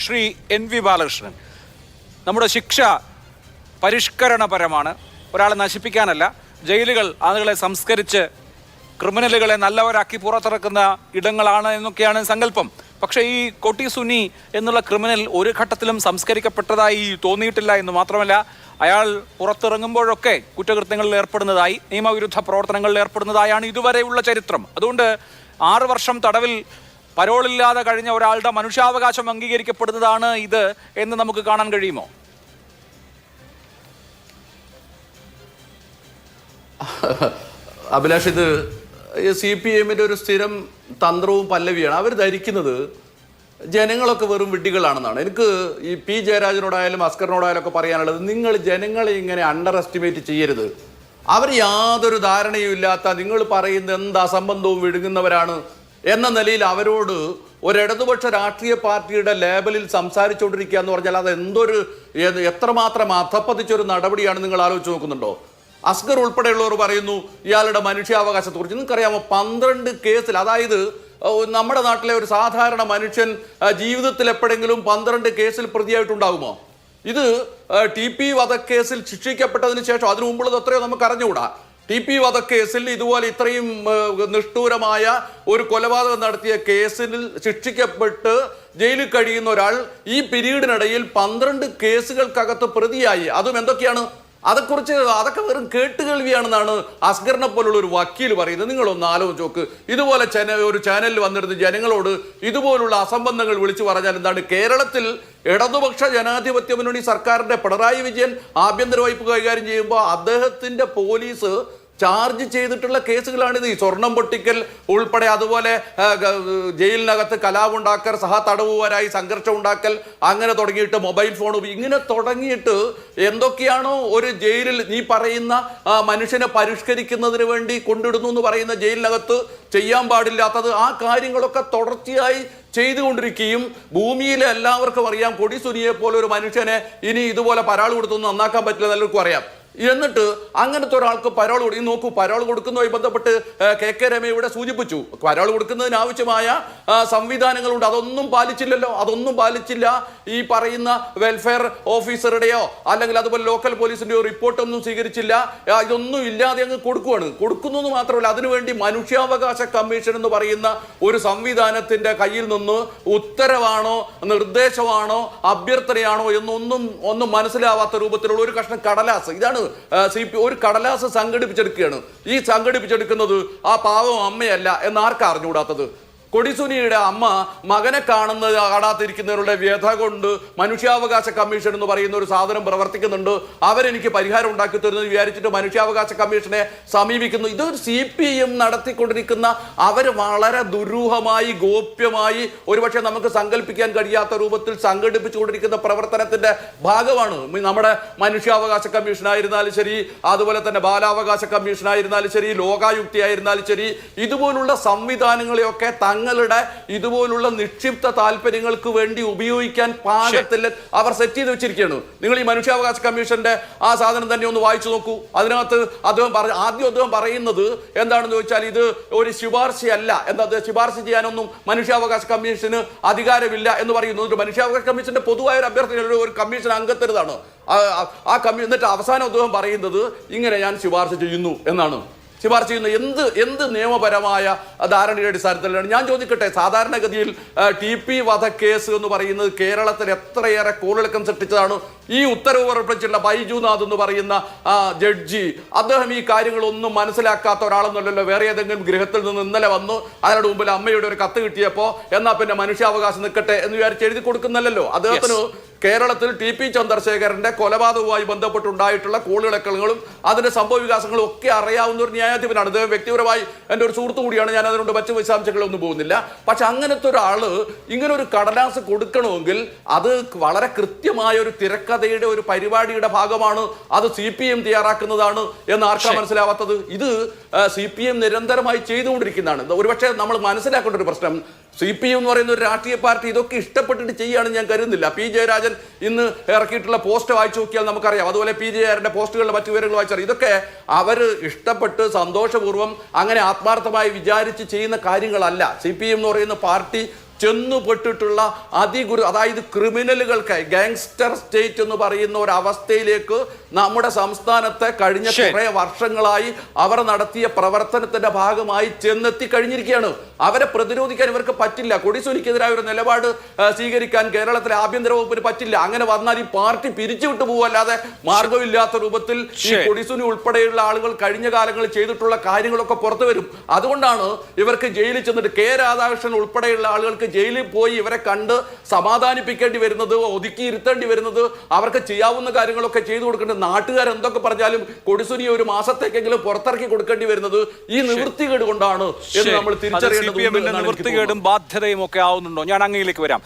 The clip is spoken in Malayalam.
ശ്രീ NV ബാലകൃഷ്ണൻ, നമ്മുടെ ശിക്ഷ പരിഷ്കരണപരമാണ്, ഒരാളെ നശിപ്പിക്കാനല്ല. ജയിലുകൾ ആളുകളെ സംസ്കരിച്ച് ക്രിമിനലുകളെ നല്ലവരാക്കി പുറത്തിറക്കുന്ന ഇടങ്ങളാണ് എന്നൊക്കെയാണ് സങ്കല്പം. പക്ഷേ ഈ കൊട്ടി സുനി എന്നുള്ള ക്രിമിനൽ ഒരു ഘട്ടത്തിലും സംസ്കരിക്കപ്പെട്ടതായി തോന്നിയിട്ടില്ല എന്ന് മാത്രമല്ല, അയാൾ പുറത്തിറങ്ങുമ്പോഴൊക്കെ കുറ്റകൃത്യങ്ങളിൽ ഏർപ്പെടുന്നതായി, നിയമവിരുദ്ധ പ്രവർത്തനങ്ങളിൽ ഏർപ്പെടുന്നതായാണ് ഇതുവരെയുള്ള ചരിത്രം. അതുകൊണ്ട് 6 വർഷം തടവിൽ പരോളില്ലാതെ കഴിഞ്ഞ ഒരാളുടെ മനുഷ്യാവകാശം അംഗീകരിക്കപ്പെടുന്നതാണ് ഇത് എന്ന് നമുക്ക് കാണാൻ കഴിയുമോ? അഭിലാഷ്, ഇത് CPM-ന്റെ ഒരു സ്ഥിരം തന്ത്രവും പല്ലവിയാണ്. അവർ ധരിക്കുന്നത് ജനങ്ങളൊക്കെ വെറും വിഡ്ഢികളാണെന്നാണ്. എനിക്ക് ഈ P. ജയരാജനോടായാലും അസ്കറിനോടായാലും ഒക്കെ പറയാനുള്ളത്, നിങ്ങൾ ജനങ്ങളെ ഇങ്ങനെ അണ്ടർ എസ്റ്റിമേറ്റ് ചെയ്യരുത്. അവർ യാതൊരു ധാരണയും ഇല്ലാത്ത, നിങ്ങൾ പറയുന്ന എന്ത് അസംബന്ധവും വിഴുങ്ങുന്നവരാണ് എന്ന നിലയിൽ അവരോട് ഒരു ഇടതുപക്ഷ രാഷ്ട്രീയ പാർട്ടിയുടെ ലേബലിൽ സംസാരിച്ചുകൊണ്ടിരിക്കുക എന്ന് പറഞ്ഞാൽ അത് എത്രമാത്രം അധപ്പതിച്ചൊരു നടപടിയാണ് നിങ്ങൾ ആലോചിച്ച് നോക്കുന്നുണ്ടോ? അസ്കർ ഉൾപ്പെടെയുള്ളവർ പറയുന്നു ഇയാളുടെ മനുഷ്യാവകാശത്തെക്കുറിച്ച്. നിങ്ങൾക്കറിയാമോ, 12 കേസിൽ, അതായത് നമ്മുടെ നാട്ടിലെ ഒരു സാധാരണ മനുഷ്യൻ ജീവിതത്തിൽ എപ്പോഴെങ്കിലും 12 കേസിൽ പ്രതിയായിട്ടുണ്ടാകുമോ? ഇത് TP വധക്കേസിൽ ശിക്ഷിക്കപ്പെട്ടതിന് ശേഷം, അതിനു മുമ്പുള്ളത് എത്രയോ നമുക്ക് അറിഞ്ഞുകൂടാ. TP വധക്കേസിൽ ഇതുപോലെ ഇത്രയും നിഷ്ഠൂരമായ ഒരു കൊലപാതകം നടത്തിയ കേസിൽ ശിക്ഷിക്കപ്പെട്ട് ജയിലിൽ കഴിയുന്ന ഒരാൾ ഈ പീരീഡിനിടയിൽ 12 കേസുകൾക്കകത്ത് പ്രതിയായി. അതും എന്തൊക്കെയാണ്? അതൊക്കെ വെറും കേട്ടുകേൾവിയാണെന്നാണ് അസ്കറിനെ പോലുള്ള ഒരു വക്കീൽ പറയുന്നത്. നിങ്ങളൊന്ന് ആലോചിച്ച് നോക്ക്. ഇതുപോലെ ഒരു ചാനലിൽ വന്നിരുന്ന് ജനങ്ങളോട് ഇതുപോലുള്ള അസംബന്ധങ്ങൾ വിളിച്ചു പറഞ്ഞാൽ എന്താണ്? കേരളത്തിൽ ഇടതുപക്ഷ ജനാധിപത്യ മുന്നണി സർക്കാരിന്റെ പിണറായി വിജയൻ ആഭ്യന്തര വകുപ്പ് കൈകാര്യം ചെയ്യുമ്പോൾ അദ്ദേഹത്തിന്റെ പോലീസ് ചാർജ് ചെയ്തിട്ടുള്ള കേസുകളാണിത്. ഈ സ്വർണം പൊട്ടിക്കൽ ഉൾപ്പെടെ, അതുപോലെ ജയിലിനകത്ത് കലാപുണ്ടാക്കൽ, സഹതടവുകാരായി സംഘർഷം ഉണ്ടാക്കൽ, അങ്ങനെ തുടങ്ങിയിട്ട് മൊബൈൽ ഫോൺ, ഇങ്ങനെ തുടങ്ങിയിട്ട് എന്തൊക്കെയാണോ ഒരു ജയിലിൽ നീ പറയുന്ന മനുഷ്യനെ പരിഷ്കരിക്കുന്നതിന് വേണ്ടി കൊണ്ടിടുന്നു എന്ന് പറയുന്ന ജയിലിനകത്ത് ചെയ്യാൻ പാടില്ലാത്തത്, ആ കാര്യങ്ങളൊക്കെ തുടർച്ചയായി ചെയ്തുകൊണ്ടിരിക്കുകയും, ഭൂമിയിലെ എല്ലാവർക്കും അറിയാം കൊടി സുനിയെ പോലെ ഒരു മനുഷ്യനെ ഇനി ഇതുപോലെ പരാൾ കൊടുത്തൊന്നും നന്നാക്കാൻ പറ്റില്ല, എല്ലാവർക്കും അറിയാം. എന്നിട്ട് അങ്ങനത്തെ ഒരാൾക്ക് പരോൾ കൊടുക്കും. നോക്കൂ, പരോൾ കൊടുക്കുന്നതുമായി ബന്ധപ്പെട്ട് KK രമ ഇവിടെ സൂചിപ്പിച്ചു, പരോൾ കൊടുക്കുന്നതിന് ആവശ്യമായ സംവിധാനങ്ങളുണ്ട്. അതൊന്നും പാലിച്ചില്ലല്ലോ. അതൊന്നും പാലിച്ചില്ല. ഈ പറയുന്ന വെൽഫെയർ ഓഫീസറുടെയോ അല്ലെങ്കിൽ അതുപോലെ ലോക്കൽ പോലീസിന്റെയോ റിപ്പോർട്ടൊന്നും സ്വീകരിച്ചില്ല. ഇതൊന്നും ഇല്ലാതെ അങ്ങ് കൊടുക്കുകയാണ്. കൊടുക്കുന്നു എന്ന് മാത്രമല്ല, അതിനുവേണ്ടി മനുഷ്യാവകാശ കമ്മീഷൻ എന്ന് പറയുന്ന ഒരു സംവിധാനത്തിന്റെ കയ്യിൽ നിന്ന് ഉത്തരവാണോ നിർദ്ദേശമാണോ അഭ്യർത്ഥനയാണോ ഒന്നും മനസ്സിലാവാത്ത രൂപത്തിലുള്ള ഒരു കഷ്ണം കടലാസ്, ഇതാണ് ഒരു കടലാസ് സംഘടിപ്പിച്ചെടുക്കുകയാണ്. ഈ സംഘടിപ്പിച്ചെടുക്കുന്നത് ആ പാവം അമ്മയല്ല എന്നാർക്കാ അറിഞ്ഞുകൂടാത്തത്? കൊടിസുനിയുടെ അമ്മ മകനെ കാണാതിരിക്കുന്നവരുടെ വ്യഥ കൊണ്ട് മനുഷ്യാവകാശ കമ്മീഷൻ എന്ന് പറയുന്ന ഒരു സാധനം പ്രവർത്തിക്കുന്നുണ്ട്, അവരെനിക്ക് പരിഹാരം ഉണ്ടാക്കി തരുന്നത് വിചാരിച്ചിട്ട് മനുഷ്യാവകാശ കമ്മീഷനെ സമീപിക്കുന്നു. ഇതൊരു CPM നടത്തിക്കൊണ്ടിരിക്കുന്ന, അവർ വളരെ ദുരൂഹമായി ഗോപ്യമായി ഒരുപക്ഷെ നമുക്ക് സങ്കല്പിക്കാൻ കഴിയാത്ത രൂപത്തിൽ സംഘടിപ്പിച്ചുകൊണ്ടിരിക്കുന്ന പ്രവർത്തനത്തിന്റെ ഭാഗമാണ്. നമ്മുടെ മനുഷ്യാവകാശ കമ്മീഷനായിരുന്നാലും ശരി, അതുപോലെ തന്നെ ബാലാവകാശ കമ്മീഷനായിരുന്നാലും ശരി, ലോകായുക്തി ആയിരുന്നാലും ശരി, ഇതുപോലുള്ള സംവിധാനങ്ങളെയൊക്കെ തങ്ങളുടെ ഇതുപോലുള്ള നിക്ഷിപ്ത താല്പര്യങ്ങൾക്ക് വേണ്ടി ഉപയോഗിക്കാൻ പാകത്തിൽ അവർ സെറ്റ് ചെയ്ത് വെച്ചിരിക്കുകയാണ്. നിങ്ങൾ ഈ മനുഷ്യാവകാശ കമ്മീഷന്റെ ആ സാധനം തന്നെ ഒന്ന് വായിച്ചു നോക്കൂ. അതിനകത്ത് അദ്ദേഹം പറയുന്നത് എന്താണെന്ന് ചോദിച്ചാൽ, ഇത് ഒരു ശുപാർശയല്ല, എന്താ ശുപാർശ ചെയ്യാനൊന്നും മനുഷ്യാവകാശ കമ്മീഷന് അധികാരമില്ല എന്ന് പറയുന്നു. മനുഷ്യാവകാശ കമ്മീഷന്റെ പൊതുവായ ഒരു അഭ്യർത്ഥന ഒരു കമ്മീഷൻ അംഗത്തരുതാണ് ആ കമ്മീഷൻ. എന്നിട്ട് അവസാനം അദ്ദേഹം പറയുന്നത് ഇങ്ങനെ, ഞാൻ ശുപാർശ ചെയ്യുന്നു എന്നാണ്. ശുപാർശ ചെയ്യുന്ന എന്ത് നിയമപരമായ ധാരണയുടെ അടിസ്ഥാനത്തിലാണ്? ഞാൻ ചോദിക്കട്ടെ, സാധാരണഗതിയിൽ TP വധക്കേസ് എന്ന് പറയുന്നത് കേരളത്തിൽ എത്രയേറെ കോളിളക്കം സൃഷ്ടിച്ചതാണ്. ഈ ഉത്തരവ് പുറപ്പെടുവിച്ചിട്ടുള്ള ബൈജുനാഥ് എന്ന് പറയുന്ന ജഡ്ജി, അദ്ദേഹം ഈ കാര്യങ്ങളൊന്നും മനസ്സിലാക്കാത്ത ഒരാളെന്നല്ലല്ലോ. വേറെ ഏതെങ്കിലും ഗൃഹത്തിൽ നിന്ന് ഇന്നലെ വന്നു അതിനോട് മുമ്പിൽ അമ്മയുടെ ഒരു കത്ത് കിട്ടിയപ്പോൾ എന്നാ പിന്നെ മനുഷ്യാവകാശം നിൽക്കട്ടെ എന്ന് വിചാരിച്ച് എഴുതി കൊടുക്കുന്നല്ലോ. അദ്ദേഹത്തിന് കേരളത്തിൽ TP ചന്ദ്രശേഖരന്റെ കൊലപാതകവുമായി ബന്ധപ്പെട്ടുണ്ടായിട്ടുള്ള കോളിളക്കങ്ങളും അതിന്റെ സംഭവ വികാസങ്ങളും ഒക്കെ അറിയാവുന്ന ഒരു ന്യായാധിപനാണ്. അദ്ദേഹം വ്യക്തിപരമായി എൻ്റെ ഒരു സുഹൃത്തു കൂടിയാണ്. ഞാൻ അതിനോട് മറ്റു വിശദാംശങ്ങളൊന്നും പോകുന്നില്ല. പക്ഷെ അങ്ങനത്തെ ഒരാള് ഇങ്ങനെ ഒരു കടലാസ് കൊടുക്കണമെങ്കിൽ അത് വളരെ കൃത്യമായ ഒരു തിരക്കഥയുടെ ഒരു പരിപാടിയുടെ ഭാഗമാണ്. അത് CPM തയ്യാറാക്കുന്നതാണ് എന്ന് ആർക്കാ മനസ്സിലാവാത്തത്? ഇത് CPM നിരന്തരമായി ചെയ്തുകൊണ്ടിരിക്കുന്നതാണ്. ഒരുപക്ഷെ നമ്മൾ മനസ്സിലാക്കേണ്ട ഒരു പ്രശ്നം, CPM എന്ന് പറയുന്ന ഒരു രാഷ്ട്രീയ പാർട്ടി ഇതൊക്കെ ഇഷ്ടപ്പെട്ടിട്ട് ചെയ്യുകയാണെന്ന് ഞാൻ കരുതുന്നില്ല. P. ജയരാജൻ ഇന്ന് ഇറക്കിയിട്ടുള്ള പോസ്റ്റ് വായിച്ചു നോക്കിയാൽ നമുക്കറിയാം. അതുപോലെ P. ജയരാജന്റെ പോസ്റ്റുകളുടെ മറ്റു വിവരങ്ങൾ വായിച്ചാൽ ഇതൊക്കെ അവർ ഇഷ്ടപ്പെട്ട് സന്തോഷപൂർവ്വം അങ്ങനെ ആത്മാർത്ഥമായി വിചാരിച്ച് ചെയ്യുന്ന കാര്യങ്ങളല്ല. CPM എന്ന് പറയുന്ന പാർട്ടി ചെന്നുപെട്ടിട്ടുള്ള അതായത് ക്രിമിനലുകൾക്ക് ഗാങ്സ്റ്റർ സ്റ്റേറ്റ് എന്ന് പറയുന്ന ഒരു അവസ്ഥയിലേക്ക് നമ്മുടെ സംസ്ഥാനത്തെ കഴിഞ്ഞ കുറെ വർഷങ്ങളായി അവർ നടത്തിയ പ്രവർത്തനത്തിന്റെ ഭാഗമായി ചെന്നെത്തി കഴിഞ്ഞിരിക്കുകയാണ്. അവരെ പ്രതിരോധിക്കാൻ ഇവർക്ക് പറ്റില്ല. കൊടിസുനിക്കെതിരായ ഒരു നിലപാട് സ്വീകരിക്കാൻ കേരളത്തിലെ ആഭ്യന്തര വകുപ്പിന് പറ്റില്ല. അങ്ങനെ വന്നാൽ ഈ പാർട്ടി പിരിച്ചുവിട്ടു പോവല്ലാതെ മാർഗമില്ലാത്ത രൂപത്തിൽ ഈ കൊടിസുനി ഉൾപ്പെടെയുള്ള ആളുകൾ കഴിഞ്ഞ കാലങ്ങളിൽ ചെയ്തിട്ടുള്ള കാര്യങ്ങളൊക്കെ പുറത്തു വരും. അതുകൊണ്ടാണ് ഇവർക്ക് ജയിലിൽ ചെന്നിട്ട് കെ രാധാകൃഷ്ണൻ ഉൾപ്പെടെയുള്ള ആളുകൾക്ക് ജയിലിൽ പോയി ഇവരെ കണ്ട് സമാധാനിപ്പിക്കേണ്ടി വരുന്നത്, ഒതുക്കി ഇരുത്തേണ്ടി വരുന്നത്, അവർക്ക് ചെയ്യാവുന്ന കാര്യങ്ങളൊക്കെ ചെയ്തു കൊടുക്കേണ്ടത്. നാട്ടുകാർ എന്തൊക്കെ പറഞ്ഞാലും കൊടിസുനി ഒരു മാസത്തേക്കെങ്കിലും പുറത്തിറക്കി കൊടുക്കേണ്ടി വരുന്നത് ഈ നിവൃത്തികേട് കൊണ്ടാണ് എന്ന് നമ്മൾ തിരിച്ചറിയേണ്ടതുണ്ട്. നിവൃത്തികേടും ബാധ്യതയും ഒക്കെ ആവുന്നുണ്ടോ? ഞാൻ അങ്ങയിലേക്ക് വരാം.